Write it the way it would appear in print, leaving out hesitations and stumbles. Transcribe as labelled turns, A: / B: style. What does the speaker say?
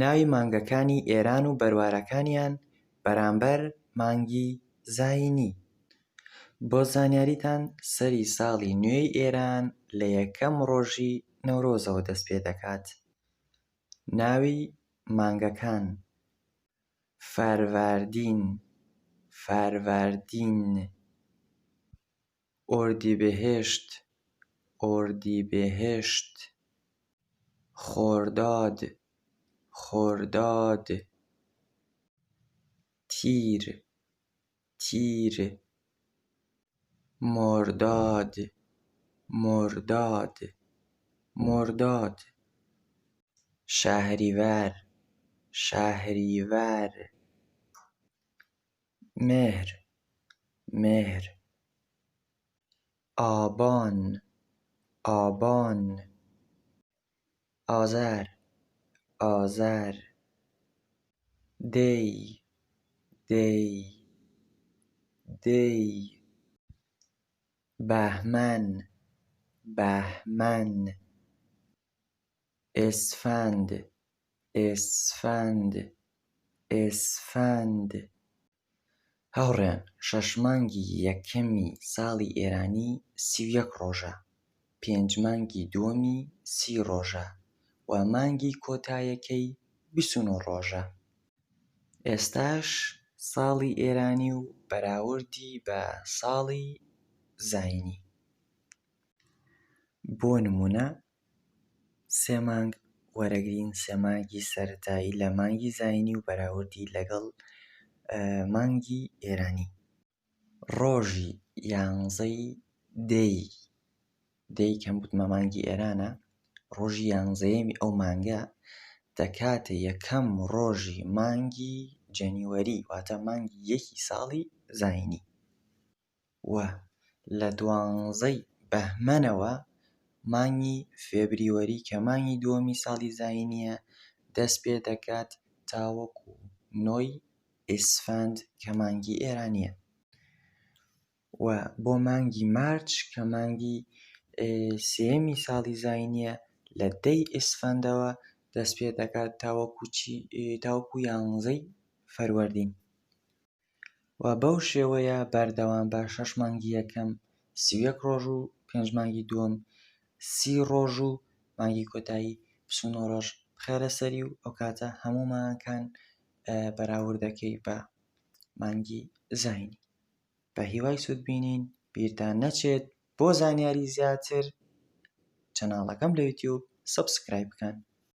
A: ناوی مانگەکانی ئێران و بەروارەکانیان بەرامبەر مانگی زاینی. بۆ زانیاریتان سەری ساڵی نوێی ئێران لە یەکەم ڕۆژی نەورۆزەوە دەست پێ دەکات. ناوی مانگەکان: فەروەردین، فەروەردین. ئۆردیبەهێشت، ئۆردیبەهێشت. خۆرداد، خۆرداد. تیر، تیر. مۆرداد، مۆرداد، مۆرداد. شەهریڤەر، شەهریڤەر. مێهر، مێهر. ئابان، ئابان. ئازار، ئازار. دەی، دەی، دەی. بەهمەن، بەهمەن. ئێسفەند، ئێسفەند، ئێسفەند. هاوڕێیان، شەش مانگی یەکەمی ساڵی ئێرانی 31 ڕۆژە، 5 مانگی دووەمی 30 ڕۆژە و مانگی کۆتاییەکەی 29 ڕۆژە. ئێستاش ساڵی ئێرانی و بەراوردی بە ساڵی زاینی. بۆ نمونە 3 مانگ وەرەگرین، 3 مانگی سەرەتایی لە مانگی زاینی و بەراوردی لەگەڵ مانگی ئێرانی. ڕۆژی 11ی دەی، دەی کەم وتمە مانگی ئێرانە، ڕۆژی 11یەمی ئەو مانگە دەکاتە یەکەم ڕۆژی مانگی جەنیوەری، واتە مانگی یەکی ساڵی زاینی. و لە 12ی بەهمەنەوە مانگی فێبریوەری کە مانگی دووەمی ساڵی زاینیە دەست پێ دەکات تاوەکو 9ی ئێسفەند کە مانگی ئێرانیە. و بۆ مانگی مارچ کە مانگی سێیەمی ساڵی زاینیە لە 10ی ئێسفەندەوە دەست پێ دەکات تاوەکو 11ی فەروەردین. و بەو شێوەیە بەردەوام بە 6 مانگی یەکەم 31 ڕۆژ و 5 مانگی دووەم 30 ڕۆژ و مانگی کۆتایی 29 ڕۆژ بخێرە سەری و ئەو کاتە هەموو مانگەکان بەراوردەکەی بە مانگی زاینی. بە هیوای سوودبینین. بیرتان نەچێت بۆ زانیاری زیاتر چەناڵەکەم لە یوتیوب سەبسکرایب بکەن.